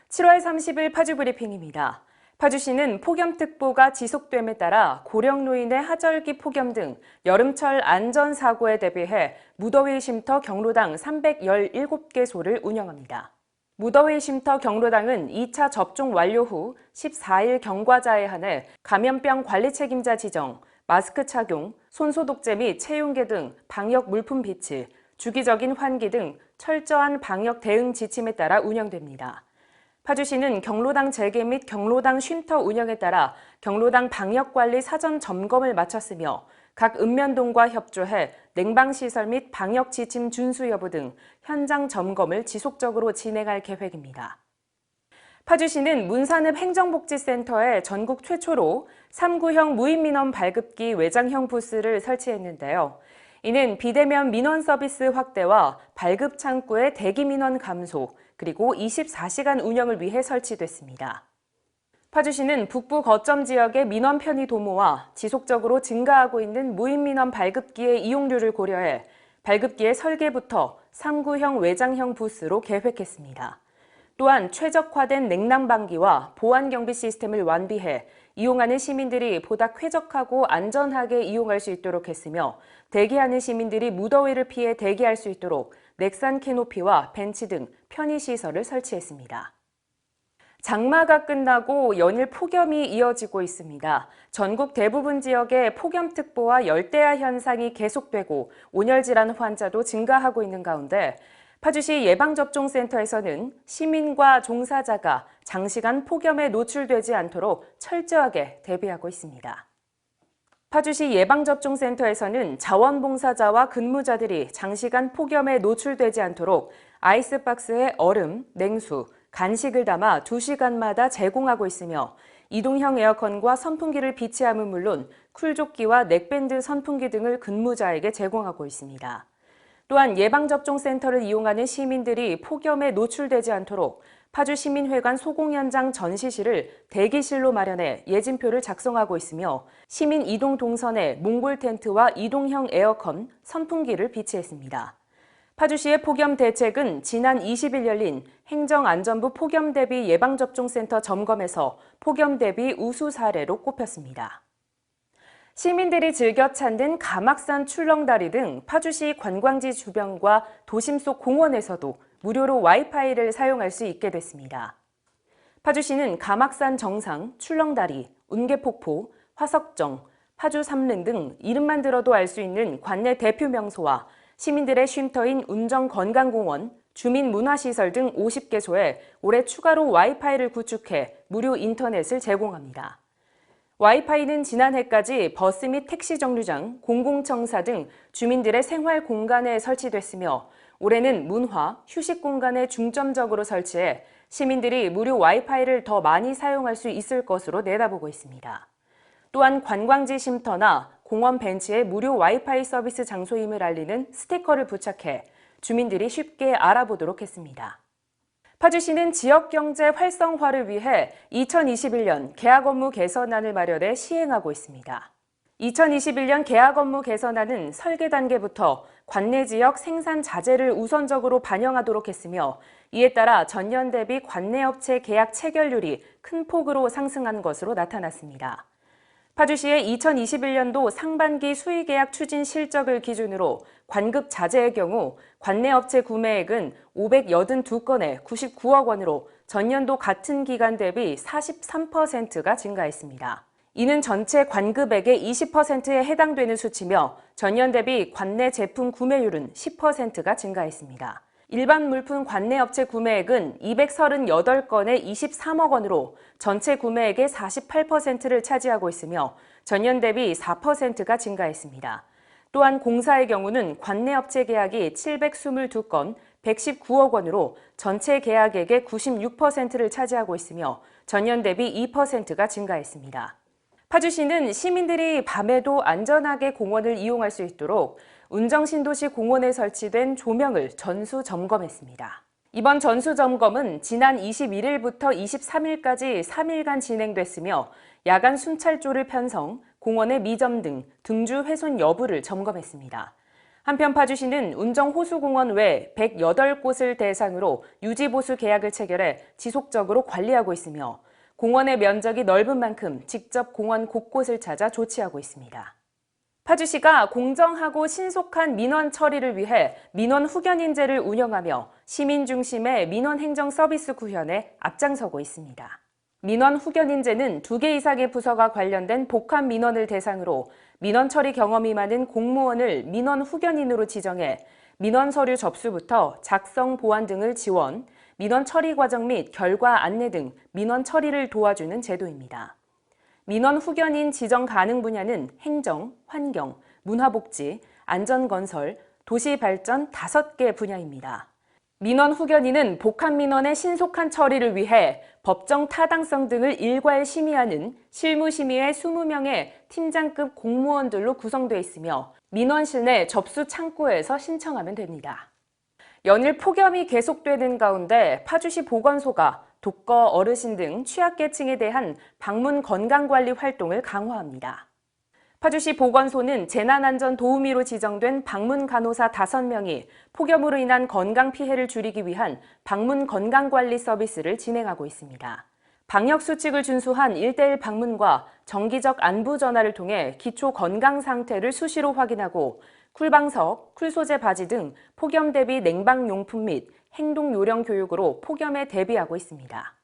7월 30일 파주 브리핑입니다. 파주시는 폭염특보가 지속됨에 따라 고령 노인의 하절기 폭염 등 여름철 안전사고에 대비해 무더위 쉼터 경로당 317개소를 운영합니다. 무더위 쉼터 경로당은 2차 접종 완료 후 14일 경과자에 한해 감염병 관리 책임자 지정, 마스크 착용, 손소독제 및 체온계 등 방역 물품 비치, 주기적인 환기 등 철저한 방역 대응 지침에 따라 운영됩니다. 파주시는 경로당 재개 및 경로당 쉼터 운영에 따라 경로당 방역관리 사전 점검을 마쳤으며 각 읍면동과 협조해 냉방시설 및 방역 지침 준수 여부 등 현장 점검을 지속적으로 진행할 계획입니다. 파주시는 문산읍 행정복지센터에 전국 최초로 3구형 무인민원 발급기 외장형 부스를 설치했는데요. 이는 비대면 민원 서비스 확대와 발급 창구의 대기 민원 감소, 그리고 24시간 운영을 위해 설치됐습니다. 파주시는 북부 거점 지역의 민원 편의 도모와 지속적으로 증가하고 있는 무인 민원 발급기의 이용률을 고려해 발급기의 설계부터 3구형 외장형 부스로 계획했습니다. 또한 최적화된 냉난방기와 보안 경비 시스템을 완비해 이용하는 시민들이 보다 쾌적하고 안전하게 이용할 수 있도록 했으며 대기하는 시민들이 무더위를 피해 대기할 수 있도록 넥산 캐노피와 벤치 등 편의시설을 설치했습니다. 장마가 끝나고 연일 폭염이 이어지고 있습니다. 전국 대부분 지역에 폭염특보와 열대야 현상이 계속되고 온열질환 환자도 증가하고 있는 가운데 파주시 예방접종센터에서는 시민과 종사자가 장시간 폭염에 노출되지 않도록 철저하게 대비하고 있습니다. 파주시 예방접종센터에서는 자원봉사자와 근무자들이 장시간 폭염에 노출되지 않도록 아이스박스에 얼음, 냉수, 간식을 담아 2시간마다 제공하고 있으며 이동형 에어컨과 선풍기를 비치함은 물론 쿨조끼와 넥밴드 선풍기 등을 근무자에게 제공하고 있습니다. 또한 예방접종센터를 이용하는 시민들이 폭염에 노출되지 않도록 파주시민회관 소공연장 전시실을 대기실로 마련해 예진표를 작성하고 있으며 시민 이동 동선에 몽골 텐트와 이동형 에어컨, 선풍기를 비치했습니다. 파주시의 폭염 대책은 지난 20일 열린 행정안전부 폭염대비 예방접종센터 점검에서 폭염 대비 우수 사례로 꼽혔습니다. 시민들이 즐겨 찾는 가막산 출렁다리 등 파주시 관광지 주변과 도심 속 공원에서도 무료로 와이파이를 사용할 수 있게 됐습니다. 파주시는 가막산 정상, 출렁다리, 운계폭포, 화석정, 파주 삼릉 등 이름만 들어도 알 수 있는 관내 대표 명소와 시민들의 쉼터인 운정건강공원, 주민문화시설 등 50개소에 올해 추가로 와이파이를 구축해 무료 인터넷을 제공합니다. 와이파이는 지난해까지 버스 및 택시 정류장, 공공청사 등 주민들의 생활 공간에 설치됐으며 올해는 문화, 휴식 공간에 중점적으로 설치해 시민들이 무료 와이파이를 더 많이 사용할 수 있을 것으로 내다보고 있습니다. 또한 관광지 쉼터나 공원 벤치에 무료 와이파이 서비스 장소임을 알리는 스티커를 부착해 주민들이 쉽게 알아보도록 했습니다. 파주시는 지역경제 활성화를 위해 2021년 계약업무 개선안을 마련해 시행하고 있습니다. 2021년 계약업무 개선안은 설계 단계부터 관내 지역 생산 자재를 우선적으로 반영하도록 했으며 이에 따라 전년 대비 관내 업체 계약 체결률이 큰 폭으로 상승한 것으로 나타났습니다. 파주시의 2021년도 상반기 수의계약 추진 실적을 기준으로 관급 자재의 경우 관내 업체 구매액은 582건에 99억 원으로 전년도 같은 기간 대비 43%가 증가했습니다. 이는 전체 관급액의 20%에 해당되는 수치며 전년 대비 관내 제품 구매율은 10%가 증가했습니다. 일반 물품 관내 업체 구매액은 238건에 23억 원으로 전체 구매액의 48%를 차지하고 있으며 전년 대비 4%가 증가했습니다. 또한 공사의 경우는 관내 업체 계약이 722건, 119억 원으로 전체 계약액의 96%를 차지하고 있으며 전년 대비 2%가 증가했습니다. 파주시는 시민들이 밤에도 안전하게 공원을 이용할 수 있도록 운정신도시 공원에 설치된 조명을 전수 점검했습니다. 이번 전수 점검은 지난 21일부터 23일까지 3일간 진행됐으며 야간 순찰조를 편성, 공원의 미점 등 등주 훼손 여부를 점검했습니다. 한편 파주시는 운정호수공원 외 108곳을 대상으로 유지보수 계약을 체결해 지속적으로 관리하고 있으며 공원의 면적이 넓은 만큼 직접 공원 곳곳을 찾아 조치하고 있습니다. 파주시가 공정하고 신속한 민원 처리를 위해 민원 후견인제를 운영하며 시민 중심의 민원 행정 서비스 구현에 앞장서고 있습니다. 민원 후견인제는 2개 이상의 부서가 관련된 복합 민원을 대상으로 민원 처리 경험이 많은 공무원을 민원 후견인으로 지정해 민원 서류 접수부터 작성 보완 등을 지원, 민원 처리 과정 및 결과 안내 등 민원 처리를 도와주는 제도입니다. 민원 후견인 지정 가능 분야는 행정, 환경, 문화복지, 안전건설, 도시발전 5개 분야입니다. 민원 후견인은 복합 민원의 신속한 처리를 위해 법정 타당성 등을 일괄 심의하는 실무심의회 20명의 팀장급 공무원들로 구성되어 있으며 민원실 내 접수 창구에서 신청하면 됩니다. 연일 폭염이 계속되는 가운데 파주시 보건소가 독거, 어르신 등 취약계층에 대한 방문 건강관리 활동을 강화합니다. 파주시 보건소는 재난안전 도우미로 지정된 방문 간호사 5명이 폭염으로 인한 건강 피해를 줄이기 위한 방문 건강관리 서비스를 진행하고 있습니다. 방역수칙을 준수한 1:1 방문과 정기적 안부 전화를 통해 기초 건강 상태를 수시로 확인하고 쿨방석, 쿨소재 바지 등 폭염 대비 냉방용품 및 행동 요령 교육으로 폭염에 대비하고 있습니다.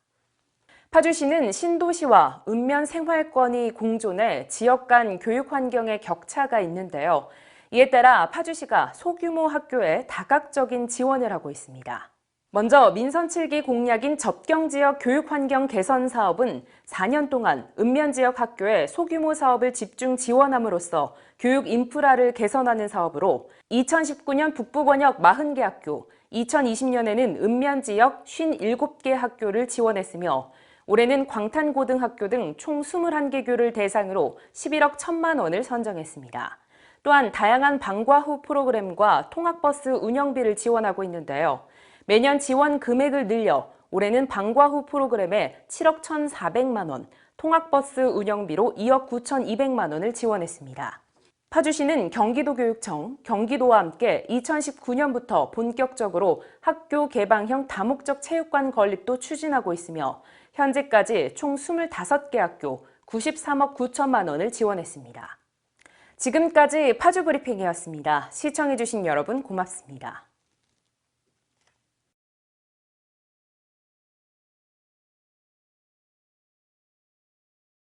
파주시는 신도시와 읍면 생활권이 공존해 지역 간 교육 환경의 격차가 있는데요. 이에 따라 파주시가 소규모 학교에 다각적인 지원을 하고 있습니다. 먼저 민선 7기 공약인 접경지역 교육 환경 개선 사업은 4년 동안 읍면 지역 학교에 소규모 사업을 집중 지원함으로써 교육 인프라를 개선하는 사업으로 2019년 북부번역 40개 학교, 2020년에는 읍면 지역 57개 학교를 지원했으며 올해는 광탄고등학교 등 총 21개 교를 대상으로 11억 1천만 원을 선정했습니다. 또한 다양한 방과 후 프로그램과 통학버스 운영비를 지원하고 있는데요. 매년 지원 금액을 늘려 올해는 방과 후 프로그램에 7억 1,400만 원, 통학버스 운영비로 2억 9,200만 원을 지원했습니다. 파주시는 경기도교육청, 경기도와 함께 2019년부터 본격적으로 학교 개방형 다목적 체육관 건립도 추진하고 있으며 현재까지 총 25개 학교 93억 9천만 원을 지원했습니다. 지금까지 파주브리핑이었습니다. 시청해주신 여러분 고맙습니다.